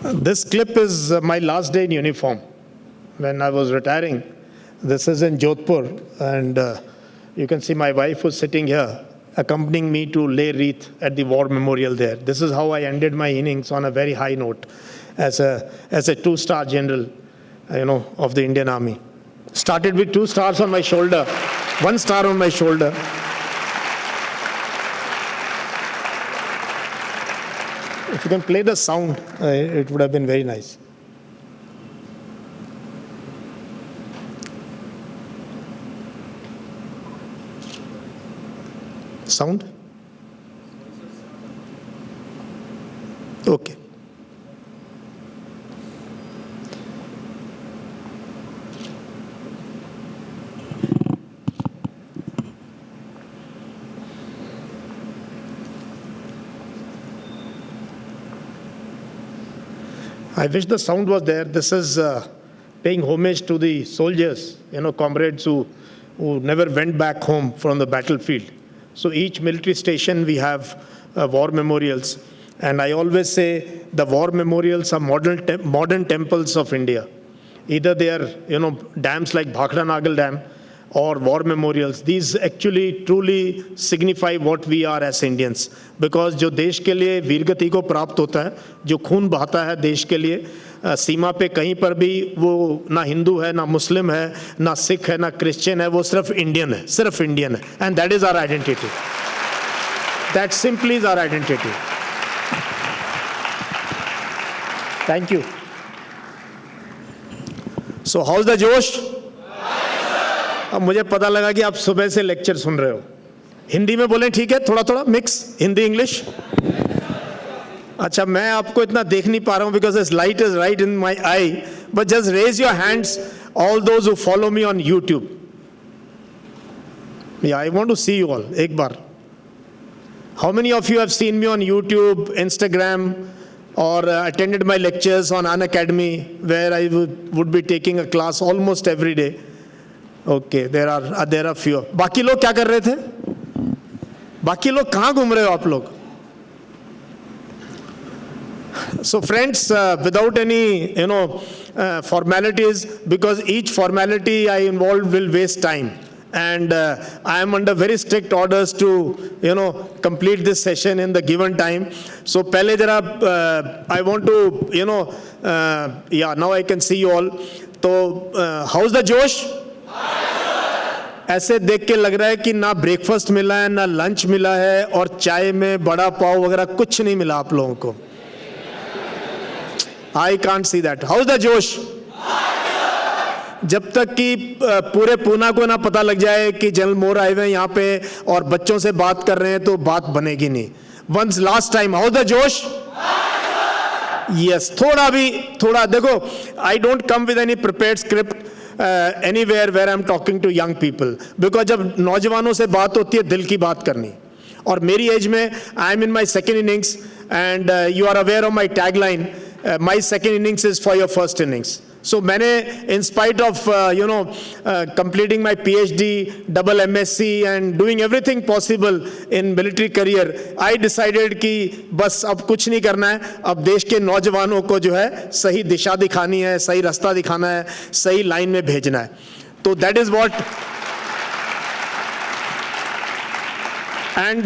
This clip is my last day in uniform when I was retiring. This is in Jodhpur, and you can see my wife was sitting here accompanying me to lay wreath at the war memorial there. This is how I ended my innings, on a very high note, as a 2-star general, of the Indian Army. Started with 2 stars on my shoulder, 1 star on my shoulder. If you can play the sound, it would have been very nice. Sound? Okay. I wish the sound was there. This is paying homage to the soldiers, comrades who never went back home from the battlefield. So each military station we have war memorials. And I always say the war memorials are modern temples of India. Either they are, dams like Bhakra Nagal Dam or war memorials. These actually truly signify what we are as Indians. Because जो देश के लिए वीरगति को प्राप्त होता है, जो खून बहाता है देश के लिए, सीमा पे कहीं पर भी वो ना हिंदू है, ना मुस्लिम है, ना सिख है, ना क्रिश्चियन है, वो सिर्फ इंडियन है, सिर्फ इंडियन है. And that is our identity. That simply is our identity. Thank you. So how's the जोश? अब मुझे पता लगा कि आप सुबह से लेक्चर सुन रहे हो. हिंदी में बोलें, ठीक है? थोड़ा थोड़ा मिक्स हिंदी इंग्लिश. अच्छा, मैं आपको इतना देख नहीं पा रहा हूं because this light is right in my eye, but just raise your hands, all those who follow me on YouTube. Yeah, I want to see you all. एक बार. How many of you have seen me on YouTube, Instagram, or attended my lectures on Unacademy, where I would be taking a class almost every day? Okay, there are few. बाकी लोग क्या कर रहे थे? बाकी लोग कहाँ घूम रहे हो आप लोग? So friends, without any formalities, because each formality I involve will waste time, and I am under very strict orders to complete this session in the given time. So पहले जरा I want to yeah, now I can see you all. तो how's the जोश? ऐसे देख के लग रहा है कि ना ब्रेकफास्ट मिला है, ना लंच मिला है, और चाय में बड़ा पाव वगैरह कुछ नहीं मिला आप लोगों को. I can't see that. How's the जोश? जब तक कि पूरे पूना को ना पता लग जाए कि जनरल मोर आए हुए हैं यहाँ पे और बच्चों से बात कर रहे हैं, तो बात बनेगी नहीं. Once last time, how's the जोश? Yes, थोड़ा देखो, I don't come with any prepared script anywhere where I'm talking to young people, because जब नौजवानों से बात होती है दिल की बात करनी, और मेरी एज में I am in my second innings, and you are aware of my tagline, my second innings is for your first innings. So मैंने in spite of completing my PhD, double MSc and doing everything possible in military career, I decided कि बस अब कुछ नहीं करना है, अब देश के नौजवानों को जो है सही दिशा दिखानी है, सही रास्ता दिखाना है, सही लाइन में भेजना है. तो that is what. And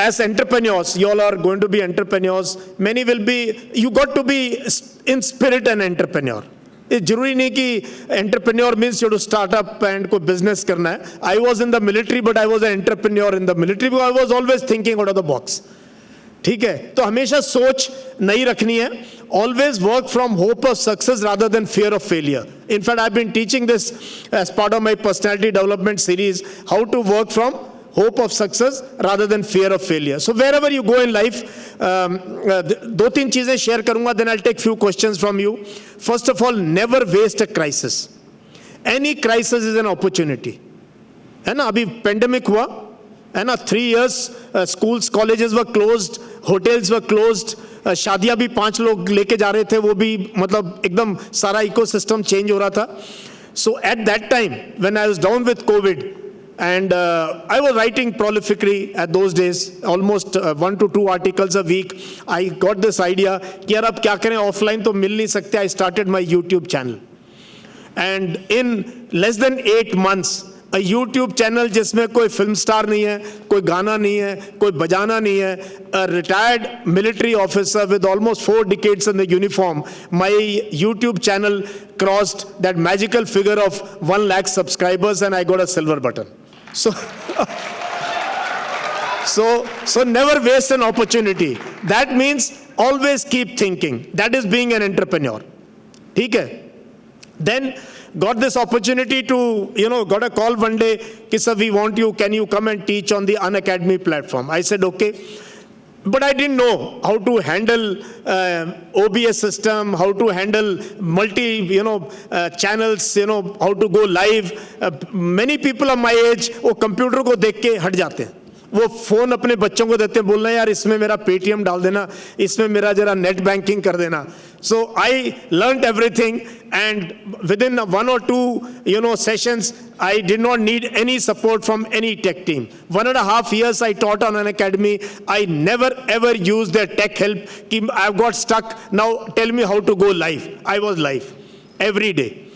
as entrepreneurs, you all are going to be entrepreneurs. Many will be. You got to be in spirit an entrepreneur. जरूरी नहीं कि entrepreneur means you to start up and कोई business करना है. I was in the military, but I was an entrepreneur in the military, because I was always thinking out of the box. ठीक है, तो हमेशा सोच नई रखनी है. Always work from hope of success rather than fear of failure. In fact I have been teaching this as part of my personality development series, how to work from hope of success rather than fear of failure. So wherever you go in life, दो तीन चीजें share करूंगा, then I'll take few questions from you. First of all, never waste a crisis. Any crisis is an opportunity. है ना, अभी pandemic हुआ है ना, 3 years schools, colleges were closed, hotels were closed, शादियां भी 5 लोग लेके जा रहे थे, वो भी मतलब एकदम सारा इकोसिस्टम चेंज हो रहा था. So at that time, when I was down with COVID, And I was writing prolifically at those days, almost 1 to 2 articles a week. I got this idea कि यार अब क्या करें, offline तो मिल नहीं सकते. I started my YouTube channel. And in less than 8 months, a YouTube channel जिसमें कोई film star नहीं है, कोई गाना नहीं है, कोई बजाना नहीं है, a retired military officer with almost 4 decades in the uniform, my YouTube channel crossed that magical figure of 1 lakh subscribers and I got a silver button. So, so never waste an opportunity. That means always keep thinking. That is being an entrepreneur. ठीक है? Then got this opportunity to, got a call one day, कि sir, we want you, can you come and teach on the Unacademy platform? I said, okay. But I didn't know how to handle OBS system, how to handle multi, channels, how to go live. Many people of my age, वो computer को देख के हट जाते हैं. वो phone अपने बच्चों को देते हैं, बोलना यार इसमें मेरा पेटीएम डाल देना, इसमें मेरा जरा नेट बैंकिंग कर देना. So I learned everything, and within 1 or 2 sessions, I did not need any support from any tech team. 1.5 years I taught on an academy. I never ever used their tech help. I've got stuck. Now tell me how to go live. I was live every day.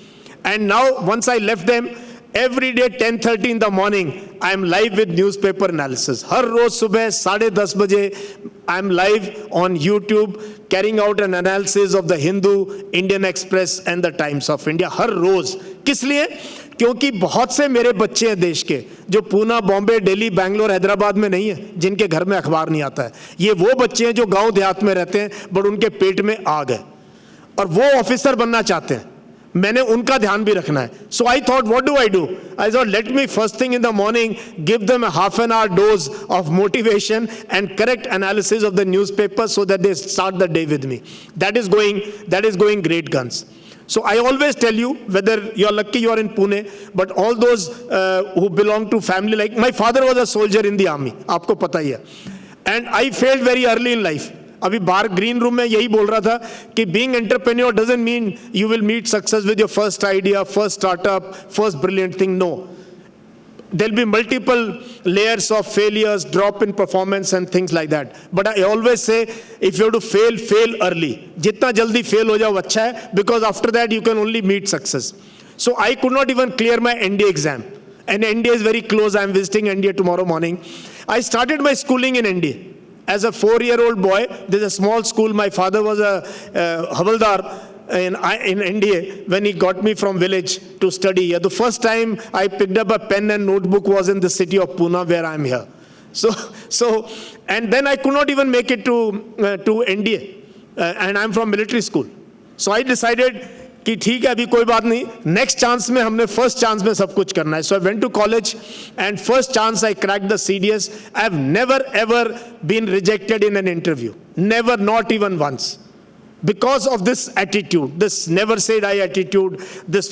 And now once I left them, every day 10:30 in the morning, I am live with newspaper analysis. हर रोज सुबह 10:30 बजे I am live on YouTube carrying out an analysis of the Hindu, Indian Express and the Times of India. हर रोज. किस लिए? क्योंकि बहुत से मेरे बच्चे हैं देश के जो पूना, बॉम्बे, दिल्ली, बैंगलोर, हैदराबाद में नहीं है, जिनके घर में अखबार नहीं आता है. ये वो बच्चे हैं जो गांव देहात में रहते हैं, बट उनके पेट में आग है और वो ऑफिसर बनना चाहते हैं. मैंने उनका ध्यान भी रखना है. So I thought, what do? I thought, let me first thing in the morning give them a half an hour dose of motivation and correct analysis of the newspaper so that they start the day with me. That is going great guns. So I always tell you, whether you're lucky you are in Pune, but all those who belong to family, like my father was a soldier in the army, आपको पता ही है. And I failed very early in life. अभी बाहर green room में यही बोल रहा था कि being entrepreneur doesn't mean you will meet success with your first idea, first startup, first brilliant thing. No. There'll be multiple layers of failures, drop in performance and things like that. But I always say, if you have to fail early. जितना जल्दी fail हो जाओ अच्छा है, because after that you can only meet success. So I could not even clear my NDA exam. And NDA is very close. I'm visiting NDA tomorrow morning. I started my schooling in NDA. As a 4-year-old boy, there's a small school. My father was a havaldar in NDA when he got me from village to study here. The first time I picked up a pen and notebook was in the city of Pune, where I'm here. So, and then I could not even make it to NDA, and I'm from military school. So I decided कि ठीक है, अभी कोई बात नहीं, next chance में हमने first chance में सब कुछ करना है. So I went to college and first chance I cracked the CDS. I have never ever been rejected in an interview, never, not even once, because of this attitude, this never said I attitude, this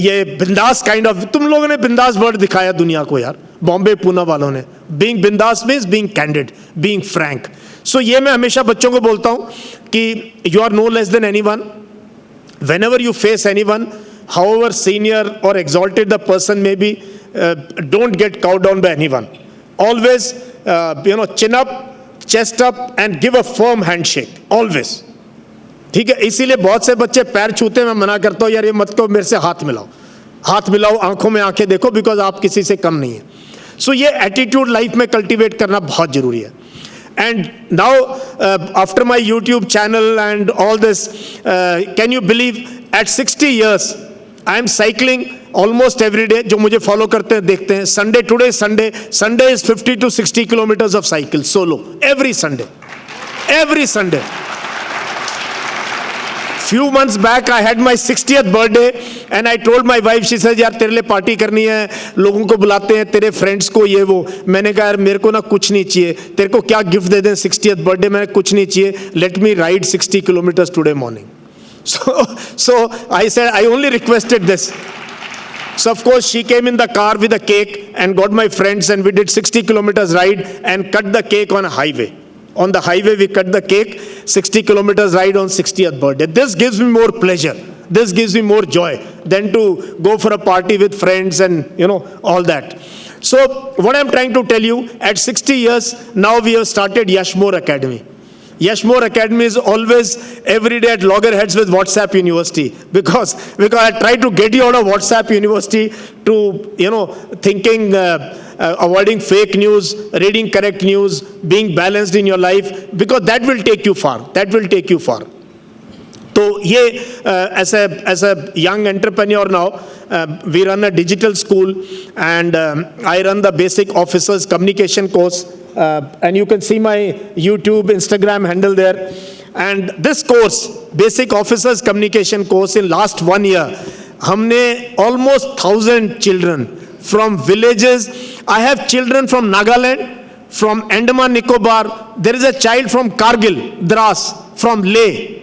ये बिंदास kind of. तुम लोगों ने बिंदास word दिखाया दुनिया को यार, बॉम्बे पूना वालों ने. being बिंदास means being candid, being frank. So ये मैं हमेशा बच्चों को बोलता हूँ कि you are no less than anyone. Whenever you face anyone, however senior or exalted the person may be, don't get cowed down by anyone. Always chin up, chest up and give a firm handshake. Always. ठीक है? इसीलिए बहुत से बच्चे पैर छूते हैं, मैं मना करता हूँ यार ये मत करो, मेरे से हाथ मिलाओ, आंखों में आंखें देखो, बिकॉज आप किसी से कम नहीं है. सो ये एटीट्यूड लाइफ में कल्टीवेट करना बहुत जरूरी है. And now, after my YouTube channel and all this, can you believe at 60 years, I am cycling almost every day. जो मुझे follow करते हैं देखते हैं. Sunday is 50 to 60 kilometers of cycle solo every Sunday. Few months back, I had my 60th birthday, and I told my wife. She says, "यार तेरे लिए party करनी है, लोगों को बुलाते हैं, तेरे फ्रेंड्स को ये वो." मैंने कहा यार मेरे को ना कुछ नहीं चाहिए, तेरे को क्या गिफ्ट दे दें 60th birthday, मैंने कुछ नहीं चाहिए. Let me ride 60 kilometers today morning. So I said I only requested this. So of course she came in the car with a cake and got my friends, and we did 60 kilometers ride and cut the cake on a highway. On the highway we cut the cake, 60 kilometers ride on 60th birthday. This gives me more pleasure. This gives me more joy than to go for a party with friends and all that. So what I'm trying to tell you, at 60 years now we have started Yashmore Academy. Yashmore Academy is always every day at loggerheads with WhatsApp University, because I try to get you out of WhatsApp University to thinking, avoiding fake news, reading correct news, being balanced in your life, because that will take you far. That will take you far. So ye as a young entrepreneur now, we run a digital school, and I run the basic officers communication course, and you can see my YouTube, Instagram handle there. And this course, basic officers communication course, in last 1 year, humne almost 1,000 children from villages. I have children from Nagaland, from Andaman Nicobar. There is a child from Kargil, Dras, from Leh,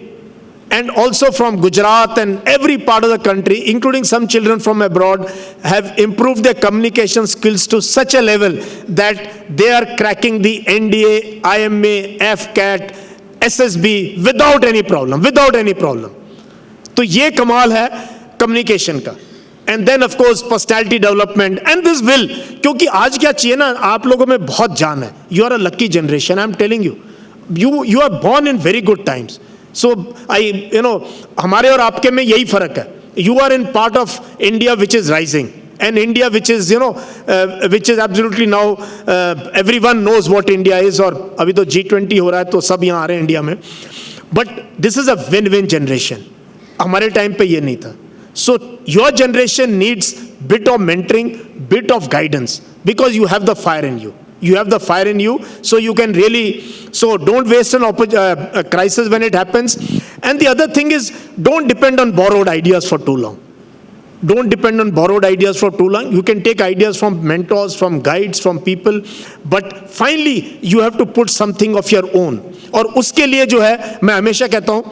and also from Gujarat, and every part of the country, including some children from abroad, have improved their communication skills to such a level that they are cracking the NDA, IMA, FCAT, SSB without any problem, तो ये कमाल है communication का. And then of course personality development, and this will, क्योंकि आज क्या चाहिए ना, आप लोगों में बहुत जान है. You are a lucky generation, I'm telling you. You are born in very good times. So हमारे और आपके में यही फर्क है. You are in part of India which is rising, and India which is which is absolutely now everyone knows what India is. और अभी तो G20 हो रहा है तो सब यहाँ आ रहे हैं इंडिया में. But this is a win-win generation. हमारे टाइम पे ये नहीं था. So your generation needs bit of mentoring, bit of guidance, because you have the fire in you. You have the fire in you, so you can really, so don't waste a crisis when it happens. And the other thing is, don't depend on borrowed ideas for too long. Don't depend on borrowed ideas for too long. You can take ideas from mentors, from guides, from people, but finally you have to put something of your own. और उसके लिए जो है, मैं हमेशा कहता हूँ,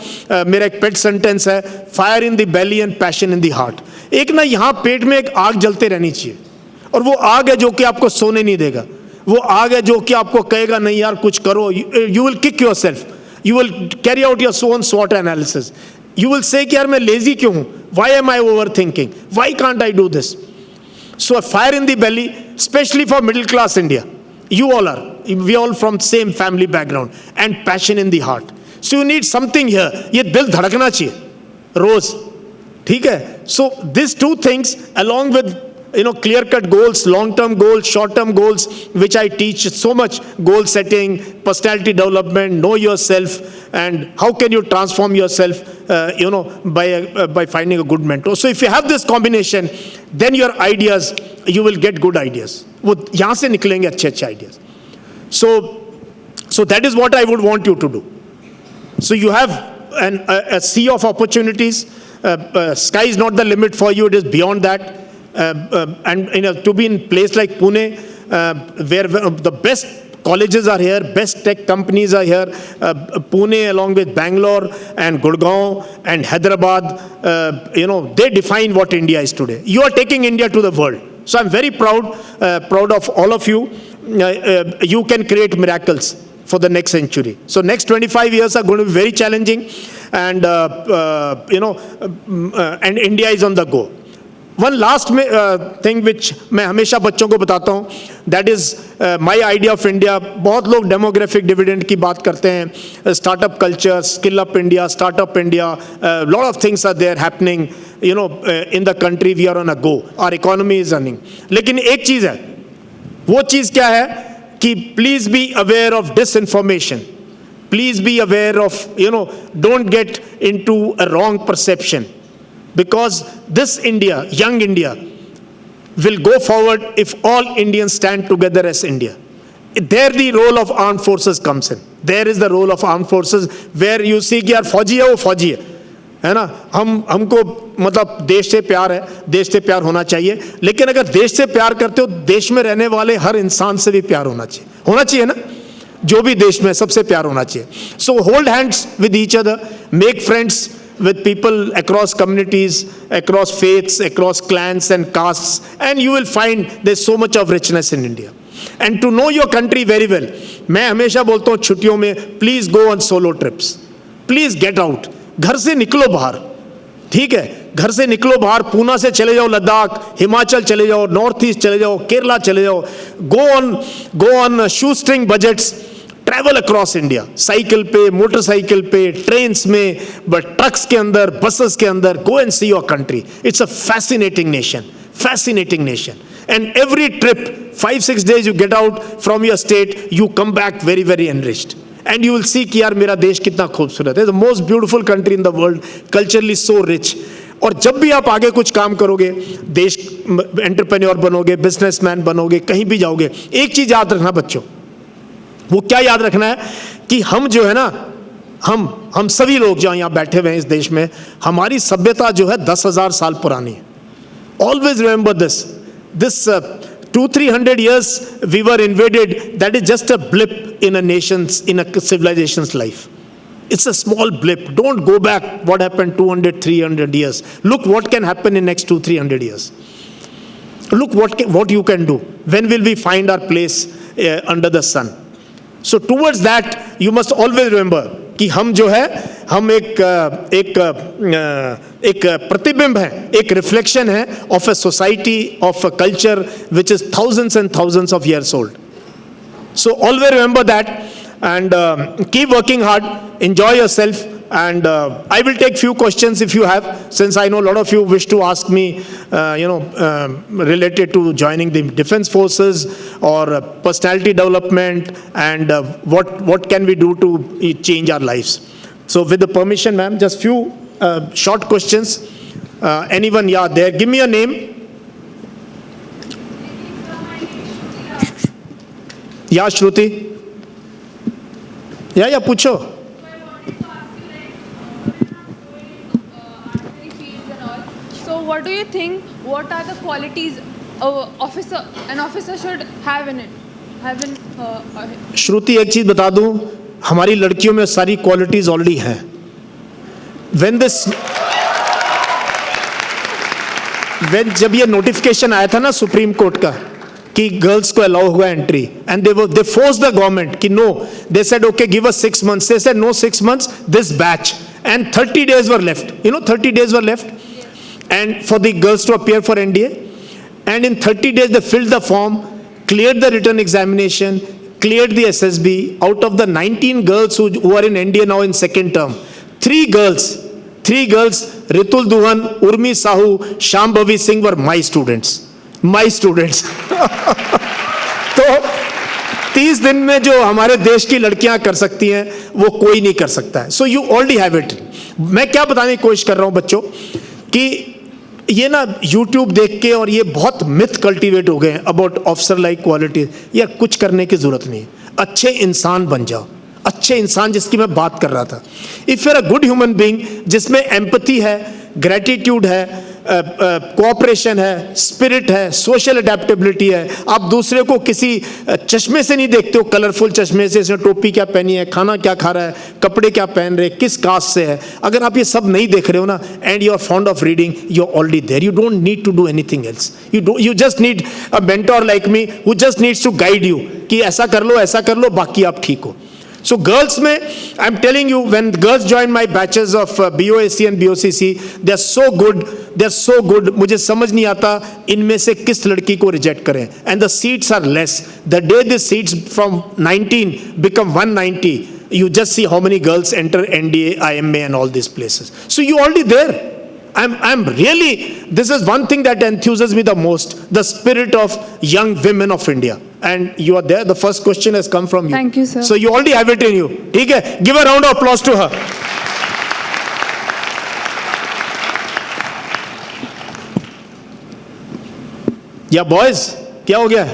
मेरा एक पेट सेंटेंस है, fire in the belly and passion in the heart. एक ना यहाँ पेट में एक आग जलते रहनी चाहिए, और वो आग है जो कि आपको सोने नहीं देगा. वो आग है जो कि आपको कहेगा नहीं यार कुछ करो. You will kick yourself. You will carry out your own SWOT analysis. You will say कि यार मैं lazy क्यों हूँ? Why am I overthinking? Why can't I do this? So a fire in the belly, especially for middle class India. You all are. We all from same family background, and passion in the heart. So you need something here. ये दिल धड़कना चाहिए रोज, ठीक है? So these two things, along with clear-cut goals, long-term goals, short-term goals, which I teach so much: goal setting, personality development, know yourself, and how can you transform yourself, by finding a good mentor. So if you have this combination, then your ideas, you will get good ideas. वो यहाँ से निकलेंगे अच्छे ideas. So that is what I would want you to do. So you have a sea of opportunities. Sky is not the limit for you; it is beyond that. And to be in a place like Pune, where the best colleges are here, best tech companies are here. Pune, along with Bangalore and Gurgaon and Hyderabad, they define what India is today. You are taking India to the world. So I'm very proud of all of you. You can create miracles for the next century. So next 25 years are going to be very challenging, and and India is on the go. One last thing which मैं हमेशा बच्चों को बताता हूँ, that is my idea of India. बहुत लोग demographic dividend की बात करते हैं, startup culture, skill up India, startup India, lot of things are there happening, in the country. We are on a go, our economy is running. लेकिन एक चीज़ है, वो चीज़ क्या है कि please be aware of disinformation. Please be aware of, don't get into a wrong perception. Because this India, young India, will go forward if all Indians stand together as India. There the role of armed forces comes in. There is the role of armed forces, where you see कि यार फौजी है वो फौजी है ना. हमको मतलब देश से प्यार है, देश से प्यार होना चाहिए. लेकिन अगर देश से प्यार करते हो, देश में रहने वाले हर इंसान से भी प्यार होना चाहिए ना. जो भी देश में सबसे प्यार होना चाहिए. So hold hands with each other, make friends with people across communities, across faiths, across clans and castes, and you will find there's so much of richness in India. And to know your country very well, मैं हमेशा बोलता हूँ छुट्टियों में, please go on solo trips. Please get out. घर से निकलो बाहर, ठीक है, घर से निकलो बाहर, पूना से चले जाओ लद्दाख, हिमाचल चले जाओ, नॉर्थ ईस्ट चले जाओ, केरला चले जाओ, go on shoe string budgets, travel across India, cycle पे, मोटरसाइकिल पे, ट्रेन्स में, बट ट्रक्स के अंदर, बसेस के अंदर, go and see your country. It's a fascinating nation. And every trip, 5-6 days you get out from your state, you come back very, very enriched. And you will see कि यार मेरा देश कितना खूबसूरत है. The most beautiful country in the world, culturally so rich. और जब भी आप आगे कुछ काम करोगे, देश एंटरप्रेन्योर बनोगे, बिजनेसमैन बनोगे, कहीं भी जाओगे, एक चीज याद रखना बच्चों. वो क्या याद रखना है कि हम जो है ना, हम सभी लोग जो यहाँ बैठे हुए हैं इस देश में, हमारी सभ्यता जो है 10,000 साल पुरानी है. Always remember this 200-300 years we were invaded. That is just a blip in a civilization's life. It's a small blip. Don't go back what happened 200-300 years. Look what can happen in next 200-300 years. Look what you can do. When will we find our place under the sun? So towards that you must always remember कि हम जो है, हम एक प्रतिबिंब है, एक reflection है of a society, of a culture which is thousands and thousands of years old. So always remember that and keep working hard, enjoy yourself, and I will take few questions if you have, since I know a lot of you wish to ask me related to joining the defense forces or personality development and what can we do to change our lives. So with the permission, ma'am, just few short questions. Anyone, yeah, there, give me a name. Yeah, Shruti. Yeah, पूछो. So what do you think, what are the qualities an officer should have in it? श्रुति, एक चीज बता दूं, हमारी लड़कियों में सारी qualities already हैं. जब ये नोटिफिकेशन आया था ना सुप्रीम कोर्ट का कि गर्ल्स को अलाउ हुआ entry, and they force the government कि no, they said okay give us 6 months, they said no 6 months, this batch, and 30 days were left. 30 days were left. And for the girls to appear for NDA, and in 30 days they filled the form, cleared the written examination, cleared the SSB. Out of the 19 girls who are in NDA now in second term, 3 girls, Ritul Duhan, Urmi Sahu, Shambhavi Singh were my students. तो 30 दिन में जो हमारे देश की लड़कियां कर सकती हैं वो कोई नहीं कर सकता है. So you already have it. मैं क्या बताने की कोशिश कर रहा हूं बच्चों कि ये ना YouTube देख के और ये बहुत मिथ कल्टीवेट हो गए हैं अबाउट ऑफिसर लाइक क्वालिटी. यार कुछ करने की जरूरत नहीं, अच्छे इंसान बन जाओ, अच्छे इंसान जिसकी मैं बात कर रहा था. If you are a good human being जिसमें एम्पैथी है, ग्रेटिट्यूड है, कोऑपरेशन है, स्पिरिट है, सोशल अडेप्टेबिलिटी है, आप दूसरे को किसी चश्मे से नहीं देखते हो, कलरफुल चश्मे से, इसने टोपी क्या पहनी है, खाना क्या खा रहा है, कपड़े क्या पहन रहे, किस कास्ट से है, अगर आप ये सब नहीं देख रहे हो ना, and you are fond of reading, you are already there. You don't need to do anything else. You just need a mentor like me who just needs to guide you कि ऐसा कर लो, बाकी आप ठीक हो. So girls में, I'm telling you, when girls join my batches of BOAC and BOCC, they're so good. मुझे समझ नहीं आता इनमें से किस लड़की को रिजेक्ट करें. And the seats are less. The day the seats from 19 become 190, you just see how many girls enter NDA, IMA and all these places. So you already there. I'm really, this is one thing that enthuses me the most, the spirit of young women of India. And you are there. The first question has come from you. Thank you, sir. So you already have it in you. ठीक है? Give a round of applause to her. Yeah, boys, क्या हो गया?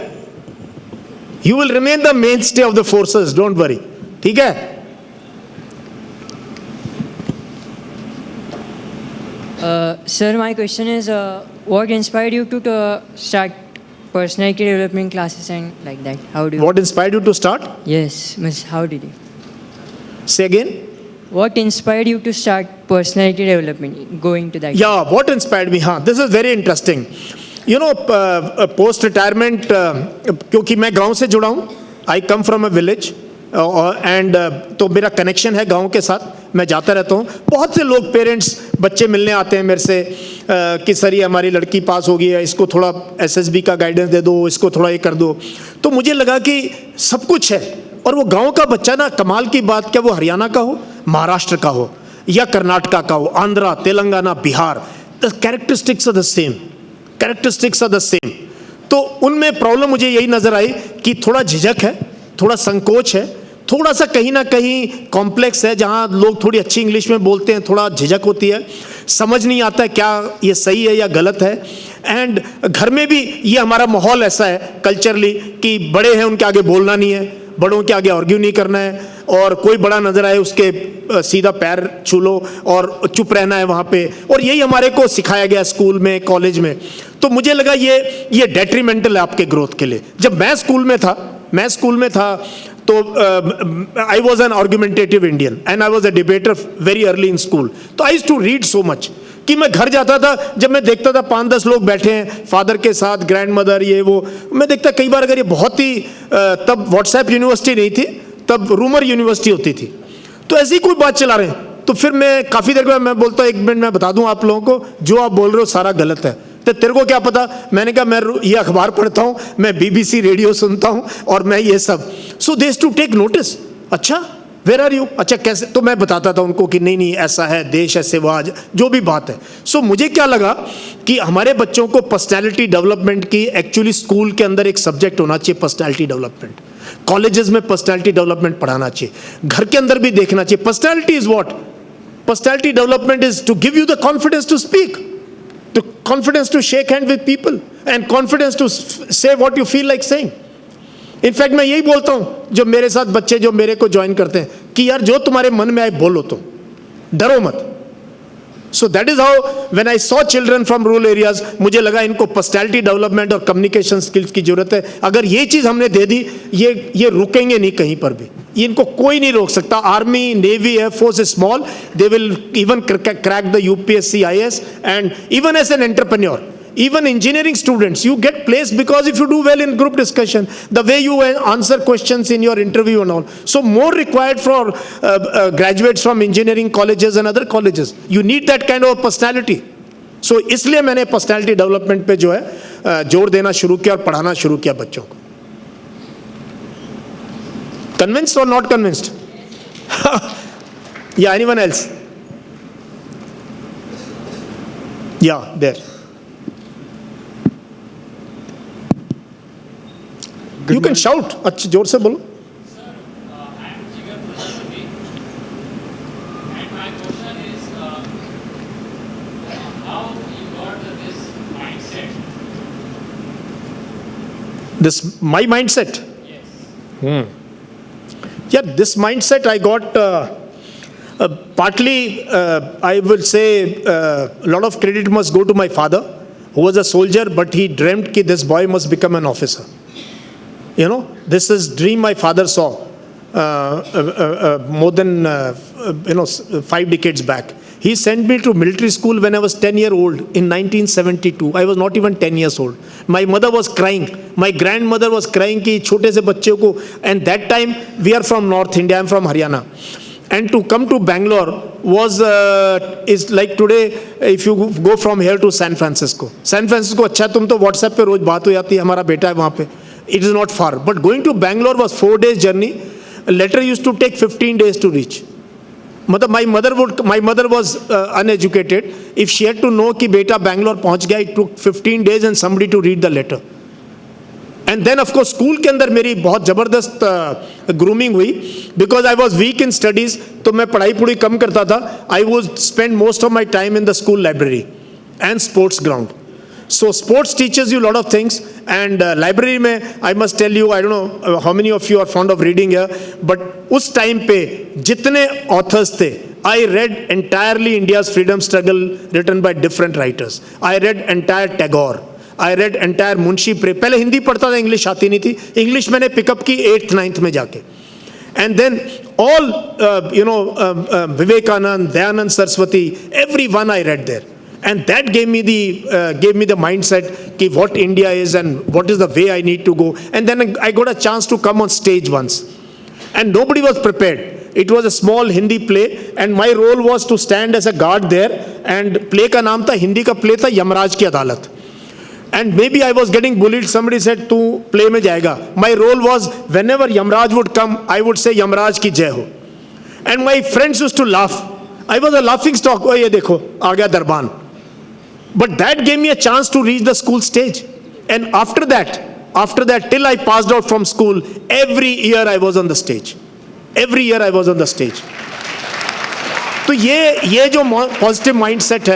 You will remain the mainstay of the forces. Don't worry. ठीक है? Sir, my question is, what inspired you to start personality development classes and like that? How do you? What inspired you to start? Yes, miss. How did you? Say again. What inspired you to start personality development? Going to that? Yeah, what inspired me? हाँ, this is very interesting. You know, post retirement, क्योंकि मैं गांव से जुड़ा हूँ. I come from a village. And तो मेरा connection है गांव के साथ, मैं जाता रहता हूँ. बहुत से लोग पेरेंट्स बच्चे मिलने आते हैं मेरे से कि सर ये हमारी लड़की पास हो गई है, इसको थोड़ा एसएसबी का गाइडेंस दे दो, इसको थोड़ा ये कर दो। तो मुझे लगा कि सब कुछ है, और वो गांव का बच्चा ना, कमाल की बात, क्या वो हरियाणा का हो, महाराष्ट्र का हो, या कर्नाटका का हो, Andhra, Telangana, Bihar, the characteristics are the same, characteristics are the same. तो उनमें प्रॉब्लम मुझे यही नजर आई कि थोड़ा झिझक है, थोड़ा संकोच है, थोड़ा सा कहीं ना कहीं कॉम्प्लेक्स है, जहाँ लोग थोड़ी अच्छी इंग्लिश में बोलते हैं, थोड़ा झिझक होती है, समझ नहीं आता है क्या ये सही है या गलत है। एंड घर में भी ये हमारा माहौल ऐसा है कल्चरली कि बड़े हैं उनके आगे बोलना नहीं है, बड़ों के आगे आर्ग्यू नहीं करना है, और कोई बड़ा नजर आए उसके सीधा पैर छू लो और चुप रहना है वहाँ पे। और यही हमारे को सिखाया गया स्कूल में, कॉलेज में। तो मुझे लगा ये डेट्रीमेंटल है आपके ग्रोथ के लिए। जब मैं स्कूल में था तो I was an argumentative Indian and I was a debater very early in school. तो I used to read so much कि मैं घर जाता था, जब मैं देखता था 5-10 लोग बैठे हैं फादर के साथ, ग्रैंड मदर, ये वो, मैं देखता कई बार, अगर ये बहुत ही तब व्हाट्सएप यूनिवर्सिटी नहीं थी, तब रूमर यूनिवर्सिटी होती थी, तो ऐसी कोई बात चला रहे हैं, तो फिर मैं काफ़ी देर के बाद मैं बोलता हूँ, 1 मिनट मैं बता दूं आप लोगों को, जो आप बोल रहे हो सारा गलत है। तो तेरे को क्या पता? मैंने कहा मैं ये अखबार पढ़ता हूँ, मैं BBC रेडियो सुनता हूँ, और मैं ये सब। सो दे टू टेक नोटिस, अच्छा वेयर आर यू, अच्छा कैसे, तो मैं बताता था उनको कि नहीं ऐसा है, देश ऐसे वाज, जो भी बात है। सो मुझे क्या लगा कि हमारे बच्चों को पर्सनैलिटी डेवलपमेंट की एक्चुअली स्कूल के अंदर एक सब्जेक्ट होना चाहिए, पर्सनैलिटी डेवलपमेंट। कॉलेजेस में पर्सनैलिटी डेवलपमेंट पढ़ाना चाहिए, घर के अंदर भी देखना चाहिए। Personality is what? Personality development is to give you the confidence to speak, to confidence to shake hand with people, and confidence to say what you feel like saying. In fact मैं यही बोलता हूँ जो मेरे साथ बच्चे जो मेरे को ज्वाइन करते हैं कि यार जो तुम्हारे मन में आए बोलो, तुम डरो मत। So that is how when I saw children from rural areas, मुझे लगा इनको पर्सनैलिटी डेवलपमेंट और कम्युनिकेशन स्किल्स की जरूरत है। अगर ये चीज हमने दे दी, ये रुकेंगे नहीं कहीं पर भी, इनको कोई नहीं रोक सकता। Army, navy, air force is small, they will even crack the UPSC, IAS, and even as an entrepreneur, even engineering students, you get placed because if you do well in group discussion, the way you answer questions in your interview and all. So more required for graduates from engineering colleges and other colleges. You need that kind of personality. So इसलिए मैंने personality development पे जो है जोर देना शुरू किया और पढ़ाना शुरू किया बच्चों को। Convinced or not convinced? Yeah, anyone else? Yeah, there. You can shout. अच्छा जोर से बोलो. Sir, I am Jigar Prajapati, and my question is, how you got this mindset? This my mindset. Yes. Yeah, this mindset I got partly. I will say a lot of credit must go to my father, who was a soldier, but he dreamt that this boy must become an officer. You know, this is dream my father saw more than 5 decades back. He sent me to military school when I was 10 years old in 1972. I was not even 10 years old. My mother was crying. My grandmother was crying कि छोटे से बच्चे को, and that time we are from North India, I am from Haryana. And to come to Bangalore was is like today if you go from here to San Francisco. San Francisco अच्छा, तुम तो WhatsApp पे रोज बात हो जाती है, हमारा बेटा है वहाँ पे. It is not far, but going to Bangalore was 4 days journey. A letter used to take 15 days to reach. My mother was uneducated. If she had to know कि बेटा Bangalore पहुँच गया, it took 15 days and somebody to read the letter. And then of course school के अंदर मेरी बहुत ज़बरदस्त grooming हुई, because I was weak in studies, तो मैं पढ़ाई पूरी कम करता था. I would spend most of my time in the school library and sports ground. So sports teaches you a lot of things, and library में I must tell you, I don't know how many of you are fond of reading here, but उस time पे जितने authors थे, I read entirely India's freedom struggle written by different writers. I read entire Tagore. I read entire Munshi Prem. पहले हिंदी पढ़ता था, English आती नहीं थी. इंग्लिश मैंने पिकअप की 8th 9th में जाके. And then all Vivekanand, Dayanand Saraswati, everyone I read there. And that gave me the mindset कि what India is and what is the way I need to go. And then I got a chance to come on stage once, and nobody was prepared. It was a small Hindi play, and my role was to stand as a guard there. And play का नाम था, हिंदी का play था यमराज की अदालत. And maybe I was getting bullied. Somebody said, "तू play में जाएगा." My role was, whenever Yamraj would come, I would say, "Yamraj की जय हो." And my friends used to laugh. I was a laughing stock. Oh, ये देखो, आ गया दरबान. But that gave me a chance to reach the school stage. And after that, till I passed out from school, every year I was on the stage. Every year I was on the stage. तो ये जो positive mindset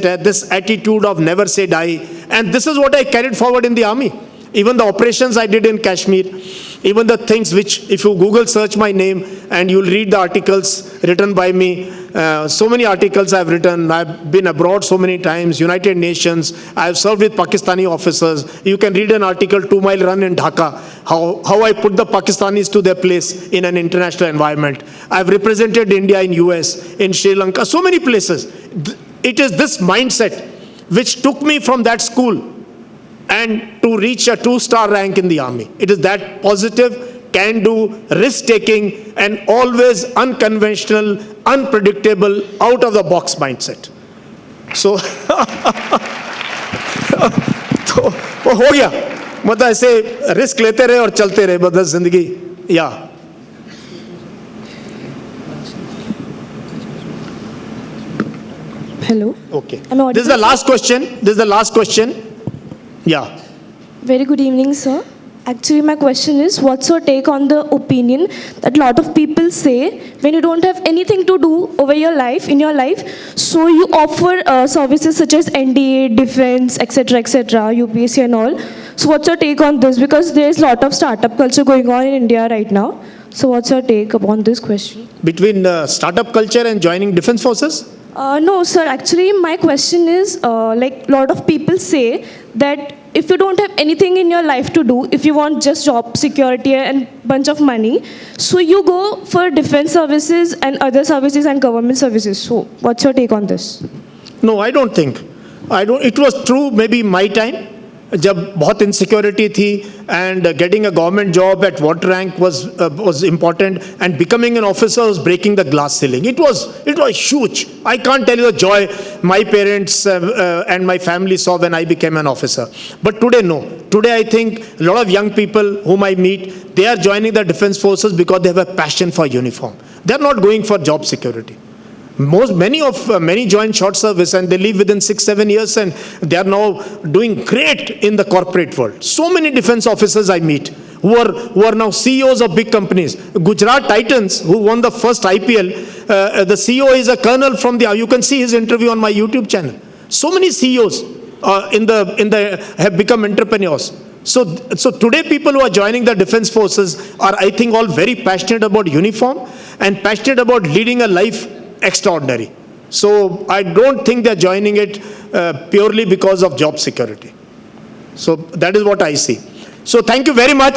है, this attitude of never say die, and this is what I carried forward in the army. Even the operations I did in Kashmir, even the things which, if you Google search my name and you'll read the articles written by me, so many articles I've written. I've been abroad so many times, United Nations. I've served with Pakistani officers. You can read an article, 2 Mile Run in Dhaka, how I put the Pakistanis to their place in an international environment. I've represented India in US, in Sri Lanka, so many places. It is this mindset which took me from that school and to reach a 2-star rank in the army. It is that positive, can-do, risk-taking, and always unconventional, unpredictable, out-of-the-box mindset. So, तो वो हो गया. मतलब ऐसे risk लेते रहे और चलते रहे बस जिंदगी. या Hello. Okay. Am I audible? This is the last question. Yeah. Very good evening, sir. Actually, my question is, what's your take on the opinion that a lot of people say when you don't have anything to do over your life, in your life, so you offer services such as NDA, defense, etc., UPSC and all. So what's your take on this? Because there's a lot of startup culture going on in India right now. So what's your take upon this question? Between startup culture and joining defense forces? No, sir. Actually, my question is, like, a lot of people say that if you don't have anything in your life to do, if you want just job security and bunch of money, so you go for defense services and other services and government services. So, what's your take on this? No, I don't think. It was true maybe my time, जब बहुत insecurity थी, and getting a government job at what rank was important, and becoming an officer was breaking the glass ceiling. It was huge. I can't tell you the joy my parents and my family saw when I became an officer. But today, no. Today, I think a lot of young people whom I meet, they are joining the defense forces because they have a passion for uniform. They are not going for job security. Many join short service and they leave within 6-7 years, and they are now doing great in the corporate world. So many defense officers I meet who are now CEOs of big companies. Gujarat Titans, who won the first IPL, the CEO is a colonel from you can see his interview on my YouTube channel. So many CEOs have become entrepreneurs. So today people who are joining the defense forces are, I think, all very passionate about uniform and passionate about leading a life extraordinary. So I don't think they're joining it purely because of job security. So that is what I see. So thank you very much.